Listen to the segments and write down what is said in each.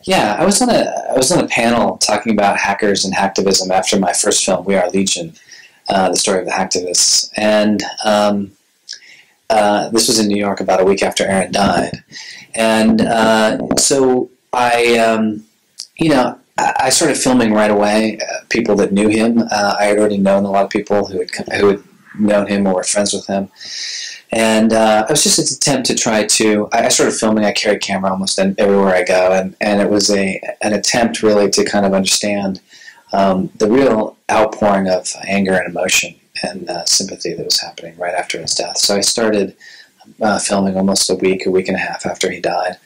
Yeah, I was on a panel talking about hackers and hacktivism after my first film, We Are Legion, the story of the hacktivists, and this was in New York about a week after Aaron died, and so I started filming right away. People that knew him, I had already known a lot of people who had known him or were friends with him. And it was just an attempt to try to, I started filming, I carried camera almost everywhere I go, and it was an attempt really to kind of understand the real outpouring of anger and emotion and sympathy that was happening right after his death. So I started filming almost a week and a half after he died,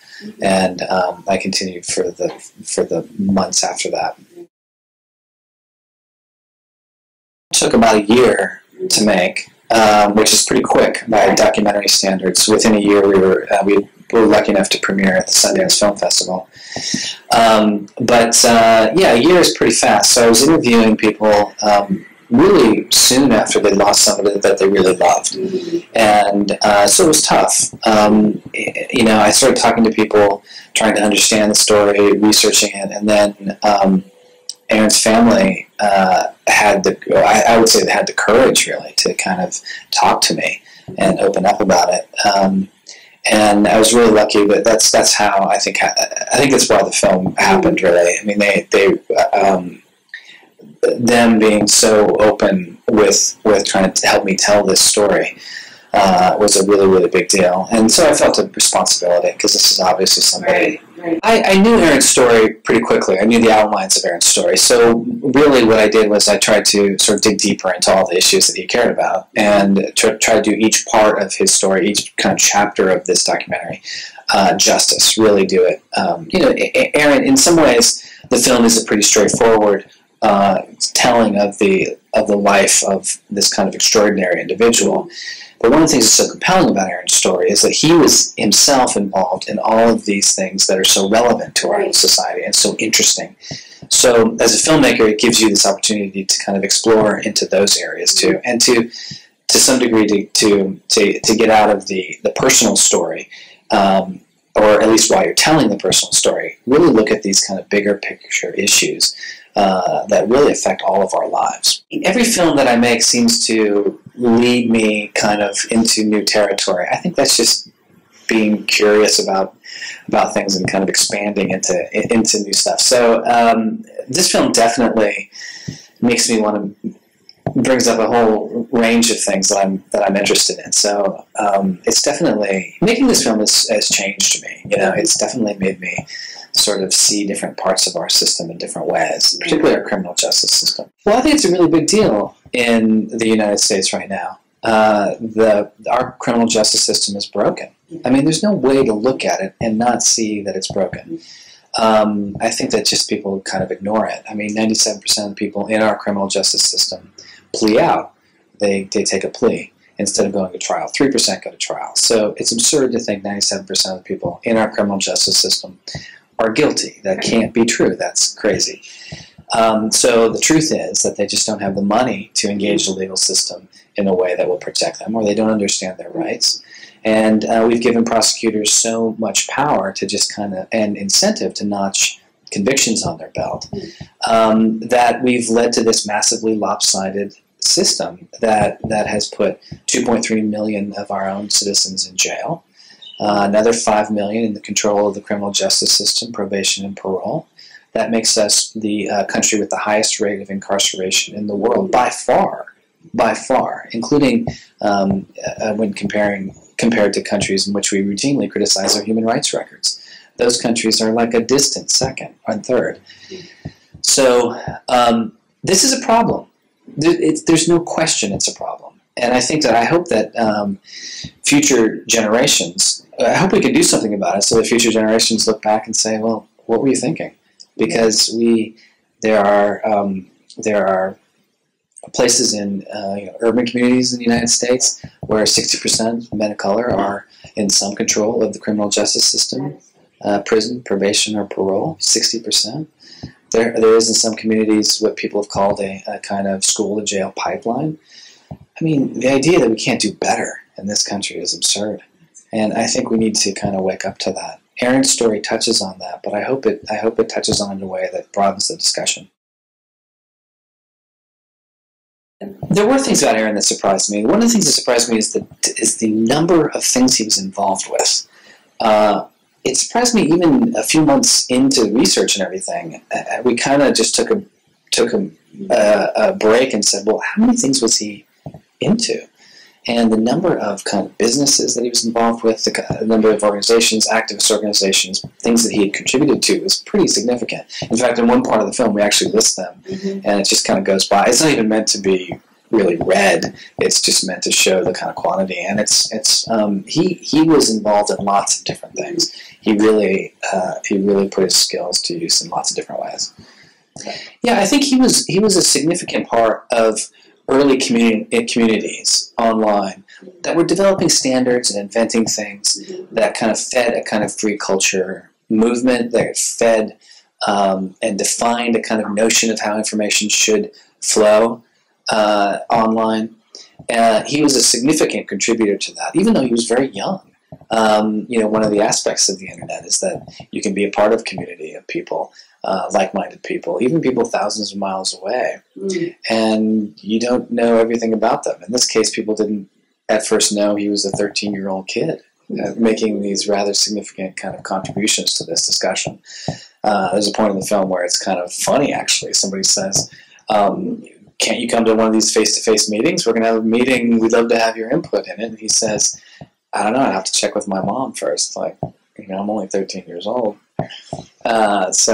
and I continued for the months after that. It took about a year to make. Which is pretty quick by documentary standards. Within a year, we were lucky enough to premiere at the Sundance Film Festival. Yeah, a year is pretty fast. So I was interviewing people really soon after they lost somebody that they really loved, and so it was tough. I started talking to people, trying to understand the story, researching it, and then Aaron's family had I would say they had the courage really to kind of talk to me and open up about it. And I was really lucky, but that's how I think that's why the film happened really. I mean, them being so open with trying to help me tell this story was a really, really big deal. And so I felt a responsibility because this is obviously somebody. Right. I knew Aaron's story pretty quickly. I knew the outlines of Aaron's story. So really what I did was I tried to sort of dig deeper into all the issues that he cared about and try to do each part of his story, each kind of chapter of this documentary justice, really do it. Aaron, in some ways, the film is a pretty straightforward telling of the life of this kind of extraordinary individual. But one of the things that's so compelling about Aaron's story is that he was himself involved in all of these things that are so relevant to our society and so interesting. So as a filmmaker, it gives you this opportunity to kind of explore into those areas too, and to some degree to get out of the personal story, or at least while you're telling the personal story, really look at these kind of bigger picture issues that really affect all of our lives. Every film that I make seems to lead me kind of into new territory. I think that's just being curious about things and kind of expanding into new stuff. So this film definitely makes me want to, brings up a whole range of things that I'm interested in. So it's definitely, making this film has changed me. It's definitely made me sort of see different parts of our system in different ways, particularly our criminal justice system. Well, I think it's a really big deal in the United States right now. Our criminal justice system is broken. I mean, there's no way to look at it and not see that it's broken. I think that just people kind of ignore it. I mean, 97% of people in our criminal justice system plea out. They take a plea instead of going to trial. 3% go to trial. So it's absurd to think 97% of the people in our criminal justice system are guilty. That can't be true. That's crazy. So the truth is that they just don't have the money to engage the legal system in a way that will protect them, or they don't understand their rights. And we've given prosecutors so much power to just kind of, and incentive to notch convictions on their belt, that we've led to this massively lopsided system that has put 2.3 million of our own citizens in jail, another 5 million in the control of the criminal justice system, probation and parole. That makes us the country with the highest rate of incarceration in the world, by far, including when compared to countries in which we routinely criticize our human rights records. Those countries are like a distant second and third. So this is a problem. There's no question it's a problem. And I think that I hope that future generations, I hope we can do something about it so that future generations look back and say, well, what were you thinking? Because there are places in urban communities in the United States where 60% of men of color are in some control of the criminal justice system, prison, probation, or parole. 60%. There is in some communities what people have called a kind of school-to-jail pipeline. I mean, the idea that we can't do better in this country is absurd. And I think we need to kind of wake up to that Aaron's story touches on that, but I hope it touches on it in a way that broadens the discussion. There were things about Aaron that surprised me. One of the things that surprised me is the number of things he was involved with. It surprised me even a few months into research and everything. We kind of just took a break and said, well, how many things was he into? And the number of kind of businesses that he was involved with, the number of organizations, activist organizations, things that he had contributed to was pretty significant. In fact, in one part of the film, we actually list them, and it just kind of goes by. It's not even meant to be really read. It's just meant to show the kind of quantity. And he was involved in lots of different things. He really put his skills to use in lots of different ways. Yeah, I think he was a significant part of early communities online that were developing standards and inventing things that kind of fed a kind of free culture movement, that fed and defined a kind of notion of how information should flow online. He was a significant contributor to that, even though he was very young. One of the aspects of the internet is that you can be a part of a community of people, like-minded people, even people thousands of miles away, and you don't know everything about them. In this case, people didn't at first know he was a 13-year-old kid making these rather significant kind of contributions to this discussion. There's a point in the film where it's kind of funny, actually. Somebody says, can't you come to one of these face-to-face meetings? We're going to have a meeting. We'd love to have your input in it. And he says, I don't know. I have to check with my mom first. Like, I'm only 13 years old. There's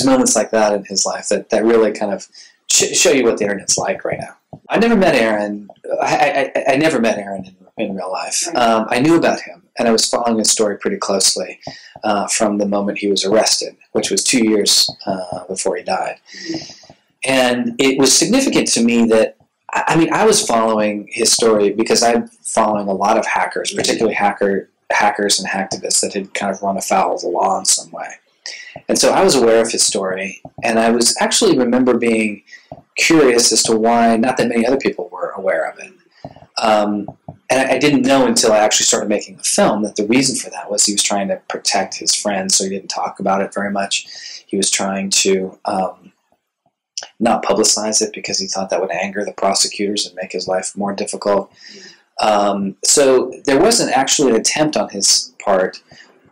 moments like that in his life that really kind of show you what the internet's like right now. I never met Aaron. I never met Aaron in real life. I knew about him, and I was following his story pretty closely from the moment he was arrested, which was 2 years before he died. And it was significant to me that, I was following his story because I'm following a lot of hackers, particularly hackers and hacktivists that had kind of run afoul of the law in some way. And so I was aware of his story, and I was actually remember being curious as to why not that many other people were aware of it. And I didn't know until I actually started making the film that the reason for that was he was trying to protect his friends, so he didn't talk about it very much. He was trying to not publicize it because he thought that would anger the prosecutors and make his life more difficult. So there wasn't actually an attempt on his part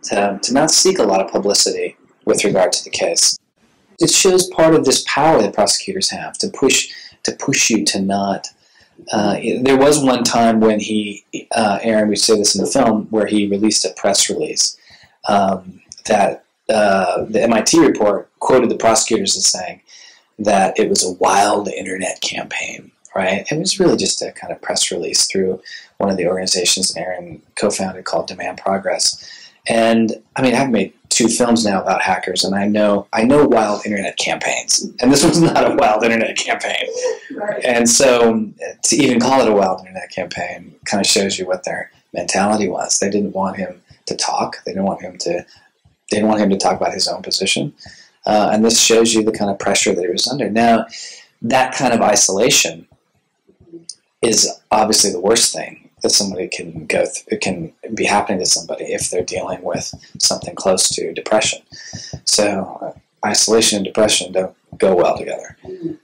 to not seek a lot of publicity with regard to the case. It shows part of this power that prosecutors have to push you to not. There was one time when Aaron, we say this in the film, where he released a press release that the MIT report quoted the prosecutors as saying that it was a wild internet campaign, right? It was really just a kind of press release through one of the organizations that Aaron co-founded called Demand Progress. And I've made 2 films now about hackers, and I know wild internet campaigns, and this was not a wild internet campaign. Right. And so to even call it a wild internet campaign kind of shows you what their mentality was. They didn't want him to talk. They didn't want him to talk about his own position. And this shows you the kind of pressure that he was under. Now, that kind of isolation is obviously the worst thing that somebody can go through. It can be happening to somebody if they're dealing with something close to depression. So isolation and depression don't go well together.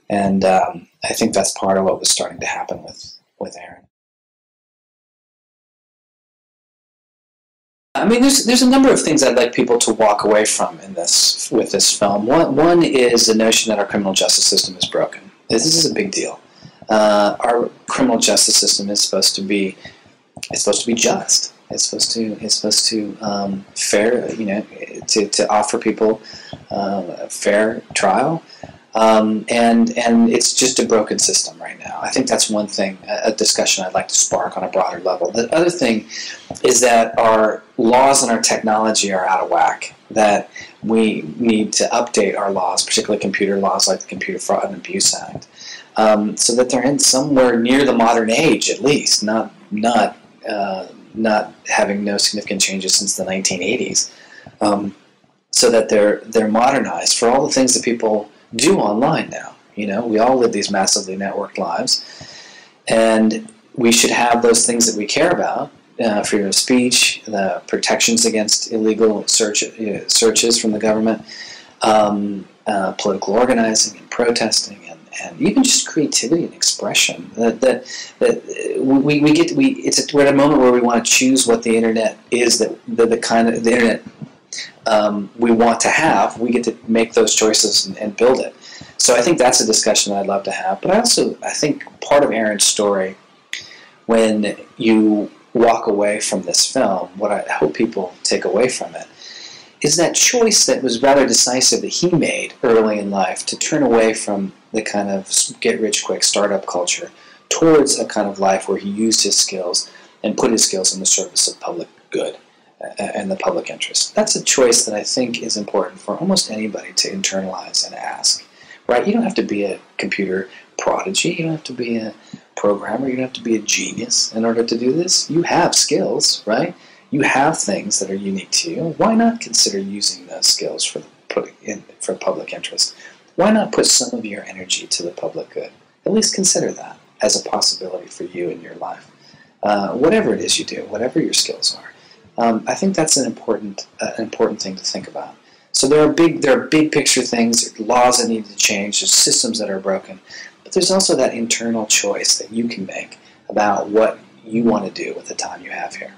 And I think that's part of what was starting to happen with Aaron. There's a number of things I'd like people to walk away from with this film. One is the notion that our criminal justice system is broken. This is a big deal. Our criminal justice system is supposed to be just. It's supposed to fair, to offer people a fair trial. And it's just a broken system right now. I think that's one thing, a discussion I'd like to spark on a broader level. The other thing is that our laws and our technology are out of whack, that we need to update our laws, particularly computer laws like the Computer Fraud and Abuse Act, so that they're in somewhere near the modern age, at least, not having no significant changes since the 1980s, so that they're modernized for all the things that people do online now. We all live these massively networked lives, and we should have those things that we care about freedom of speech, the protections against illegal searches from the government, political organizing and protesting, and even just creativity and expression. We're at a moment where we want to choose what the internet is, the kind of the internet we want to have. We get to make those choices and build it. So I think that's a discussion that I'd love to have. But I think part of Aaron's story, when you walk away from this film, what I hope people take away from it, is that choice that was rather decisive that he made early in life to turn away from the kind of get-rich-quick startup culture towards a kind of life where he used his skills and put his skills in the service of public good and the public interest. That's a choice that I think is important for almost anybody to internalize and ask. Right? You don't have to be a computer prodigy. You don't have to be a programmer. You don't have to be a genius in order to do this. You have skills, right? You have things that are unique to you. Why not consider using those skills for public interest? Why not put some of your energy to the public good? At least consider that as a possibility for you in your life. Whatever it is you do, whatever your skills are. I think that's an important thing to think about. So there are big picture things, there are laws that need to change, there's systems that are broken, but there's also that internal choice that you can make about what you want to do with the time you have here.